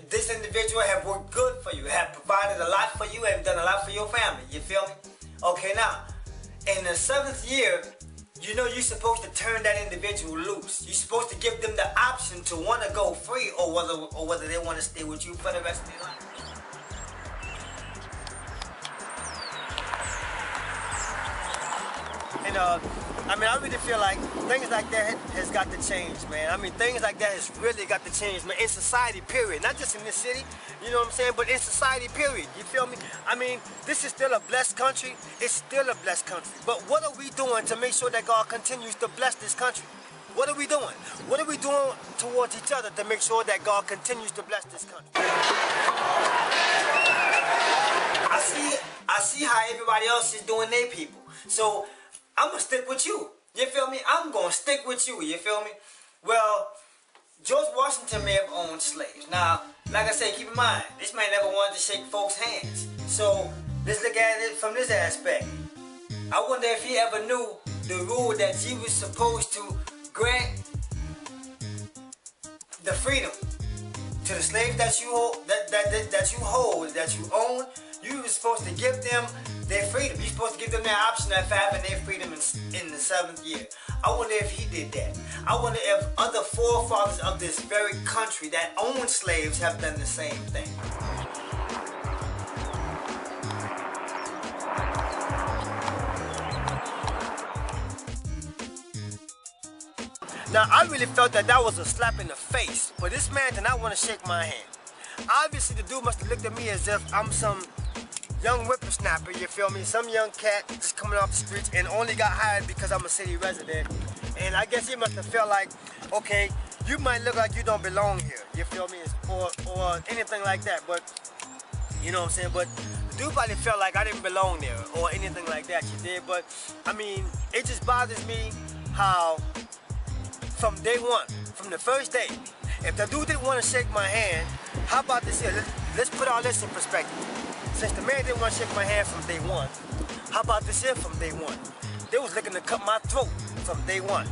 This individual have worked good for you, have provided a lot for you, and done a lot for your family. You feel me? Okay, now, in the 7th year, you know you're supposed to turn that individual loose. You're supposed to give them the option to want to go free or whether they want to stay with you for the rest of their life. And I mean, I really feel like things like that has got to change, man. I mean, things like that has really got to change, man, in society, period. Not just in this city, you know what I'm saying, but in society, period. You feel me? I mean, this is still a blessed country. It's still a blessed country. But what are we doing to make sure that God continues to bless this country? What are we doing? What are we doing towards each other to make sure that God continues to bless this country? I see how everybody else is doing their people. So I'm gonna stick with you. You feel me? I'm gonna stick with you. You feel me? Well, George Washington may have owned slaves. Now, like I said, keep in mind, this man never wanted to shake folks' hands. So let's look at it from this aspect. I wonder if he ever knew the rule that he was supposed to grant the freedom to the slaves that you hold, that you own. You were supposed to give them their freedom. You're supposed to give them their option of having their freedom in the 7th year. I wonder if he did that. I wonder if other forefathers of this very country that owned slaves have done the same thing. Now, I really felt that was a slap in the face, but this man did not want to shake my hand. Obviously, the dude must have looked at me as if I'm some young whippersnapper, you feel me? Some young cat just coming off the streets and only got hired because I'm a city resident. And I guess he must have felt like, okay, you might look like you don't belong here, you feel me? Or anything like that, but, you know what I'm saying? But the dude probably felt like I didn't belong there or anything like that, you did. But, I mean, it just bothers me how from day one, from the first day, if the dude didn't want to shake my hand, how about this here? Let's put all this in perspective. Since the man didn't want to shake my hand from day one, how about this here from day one? They was looking to cut my throat from day one.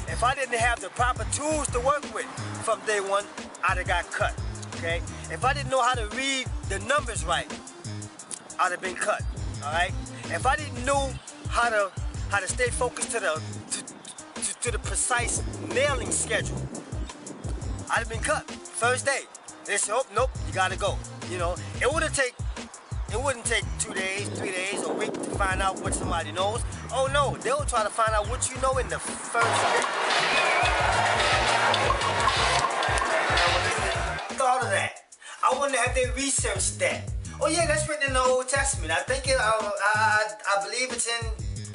If I didn't have the proper tools to work with from day one, I'd have got cut, okay? If I didn't know how to read the numbers right, I'd have been cut, all right? If I didn't know how to stay focused to the precise nailing schedule, I'd have been cut first day. They said, oh, nope, you gotta go. You know, it wouldn't take 2 days, 3 days, or a week to find out what somebody knows. Oh no, they'll try to find out what you know in the first day. Thought of that. I wonder if they researched that. Oh yeah, that's written in the Old Testament. I think I believe it's in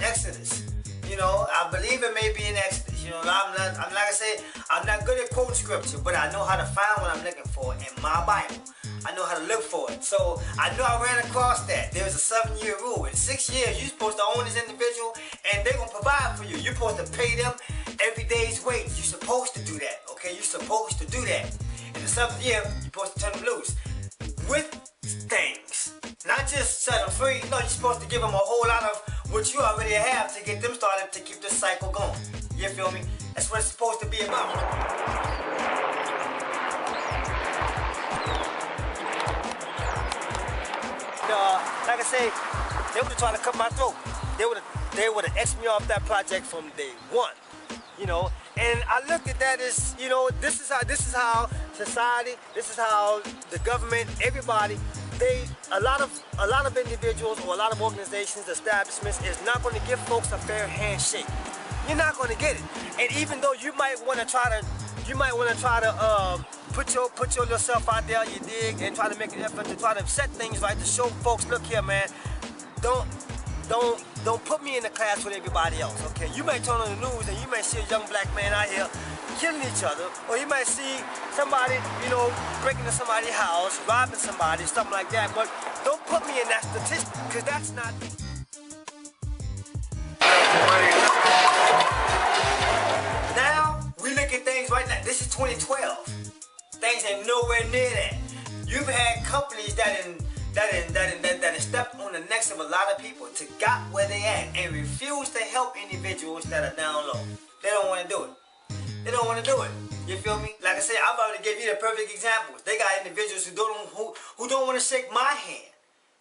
Exodus. You know, I believe it may be in Exodus. You know, I'm like I said, I'm not good at quoting scripture, but I know how to find what I'm looking for in my Bible. I know how to look for it. So I know I ran across that. There's a 7-year rule. In 6 years, you're supposed to own this individual, and they're gonna provide for you. You're supposed to pay them every day's wage. You're supposed to do that. Okay, you're supposed to do that. In the 7th year, you're supposed to turn them loose with things, not just set them free. No, you're supposed to give them a whole lot of what you already have to get them started to keep this cycle going. You feel me? That's what it's supposed to be about. Like I say, they would have tried to cut my throat. They would have X'd me off that project from day one. You know, and I look at that as, you know, this is how society, this is how the government, everybody, a lot of individuals or a lot of organizations, establishments is not going to give folks a fair handshake. You're not going to get it. And even though you might want to try to put your little self out there, you dig, and try to make an effort to try to set things right, to show folks, look here, man, don't put me in the class with everybody else, okay? You might turn on the news and you might see a young black man out here killing each other, or you might see somebody, you know, breaking into somebody's house, robbing somebody, something like that, but don't put me in that statistic, because that's not me. Now, we look at things right now. This is 2012. Things ain't nowhere near that. You've had companies that stepped on the necks of a lot of people to got where they at and refuse to help individuals that are down low. They don't want to do it. They don't want to do it. You feel me? Like I said, I've already gave you the perfect examples. They got who don't want to shake my hand.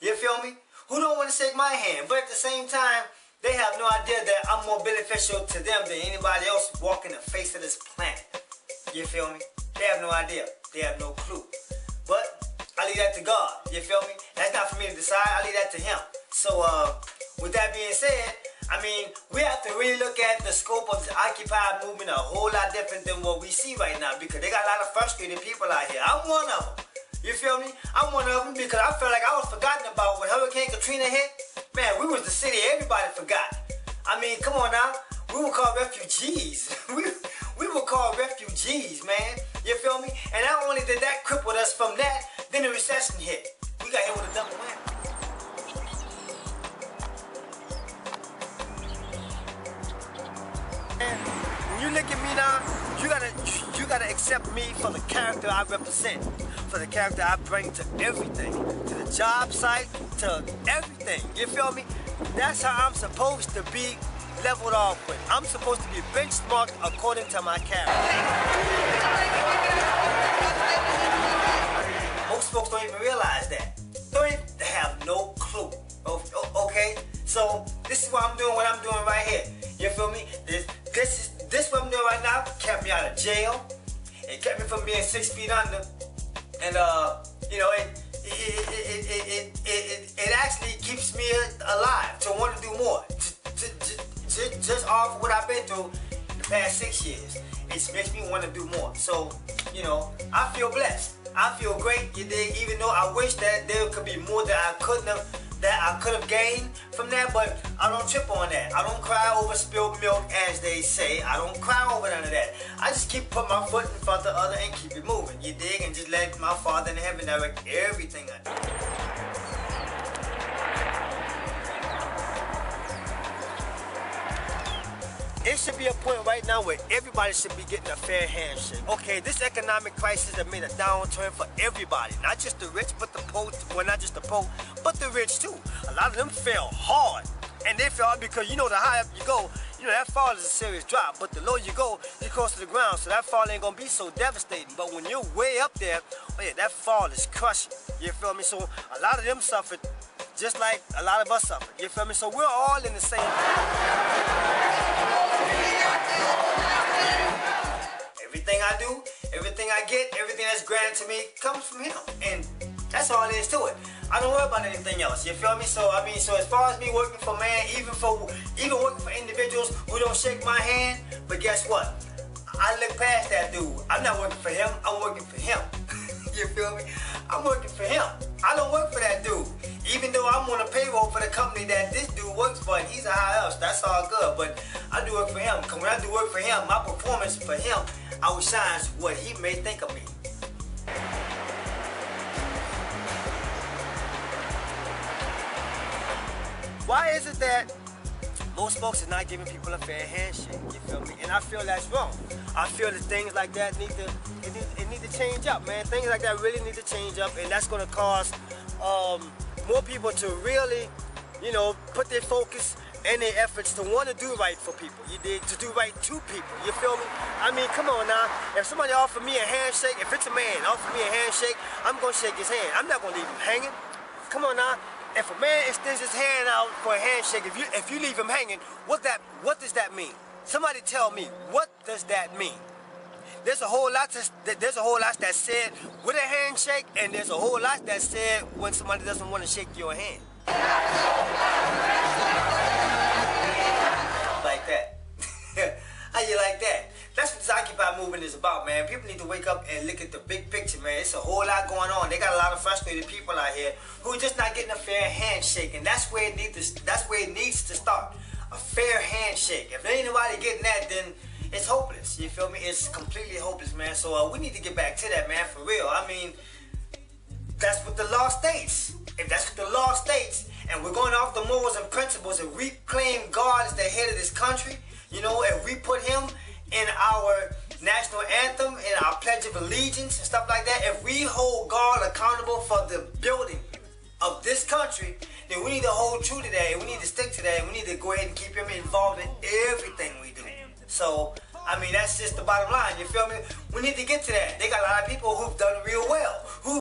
You feel me? Who don't want to shake my hand, but at the same time, they have no idea that I'm more beneficial to them than anybody else walking the face of this planet. You feel me? They have no idea. They have no clue. But I leave that to God. You feel me? That's not for me to decide. I leave that to Him. So, with that being said, I mean, we have to really look at the scope of the Occupy movement a whole lot different than what we see right now, because they got a lot of frustrated people out here. I'm one of them. You feel me? I'm one of them because I feel like I was forgotten about when Hurricane Katrina hit. Man, we was the city everybody forgot. I mean, come on now. We were called refugees. we were called refugees, man. You feel me? And not only did that cripple us from that, then the recession hit. We got hit with a double whammy. When you look at me now, you gotta accept me for the character I represent, for the character I bring to everything, to the job site, to everything. You feel me? That's how I'm supposed to be leveled off with. I'm supposed to be benchmarked according to my character. Most folks don't even realize that. Don't even have no clue. Okay? So this is what I'm doing, what I'm doing right here. You feel me? This what I'm doing right now kept me out of jail. It kept me from being 6 feet under. And you know, it actually keeps me alive to want to do more. Just off of what I've been through the past 6 years. It makes me want to do more. So, you know, I feel blessed. I feel great, you dig, even though I wish that there could be more that I could have gained from that, but I don't trip on that. I don't cry over spilled milk, as they say. I don't cry over none of that. I just keep putting my foot in front of the other and keep it moving, you dig, and just let my Father in heaven direct everything I do. It should be a point right now where everybody should be getting a fair handshake. Okay, this economic crisis has made a downturn for everybody. Not just the rich, but the poor. Well, not just the poor, but the rich too. A lot of them fell hard. And they fell because, you know, the higher up you go, you know, that fall is a serious drop. But the lower you go, you're close to the ground. So that fall ain't gonna be so devastating. But when you're way up there, oh yeah, that fall is crushing. You feel me? So a lot of them suffered just like a lot of us suffered. You feel me? So we're all in the same. Everything I do, everything I get, everything that's granted to me comes from Him. And that's all there is to it. I don't worry about anything else, you feel me? So, I mean, so as far as me working for man, even working for individuals who don't shake my hand, but guess what? I look past that dude. I'm not working for him, I'm working for Him. You feel me? I'm working for Him. I don't work for that dude. Even though I'm on a payroll for the company that this dude works for, and he's a high ups, that's all good. But I do work for Him. Cause when I do work for Him, my performance for Him outshines what He may think of me. Why is it that most folks are not giving people a fair handshake? You feel me? And I feel that's wrong. I feel that things like that need to change up, man. Things like that really need to change up, and that's gonna cause more people to really, you know, put their focus and their efforts to want to do right for people. You dig? To do right to people. You feel me? I mean, come on now. If somebody offer me a handshake, if it's a man offer me a handshake, I'm gonna shake his hand. I'm not gonna leave him hanging. Come on now. If a man extends his hand out for a handshake, if you leave him hanging, what does that mean? Somebody tell me, what does that mean? There's a whole lot that's said with a handshake, and there's a whole lot that's said when somebody doesn't want to shake your hand. Like that. How you like that? That's what this Occupy movement is about, man. People need to wake up and look at the big picture, man. It's a whole lot going on. They got a lot of frustrated people out here who are just not getting a fair handshake, and that's where it needs to start. A fair handshake. If there ain't nobody getting that, then it's hopeless. You feel me? It's completely hopeless, man. So we need to get back to that, man, for real. I mean, that's what the law states. If that's what the law states, and we're going off the morals and principles, and we claim God as the head of this country, you know, if we put Him in our national anthem, in our Pledge of Allegiance and stuff like that, if we hold God accountable for the building of this country, then we need to hold true to that, and we need to stick to that, and we need to go ahead and keep Him involved in everything we do. So, I mean, that's just the bottom line, you feel me? We need to get to that. They got a lot of people who've done real well, who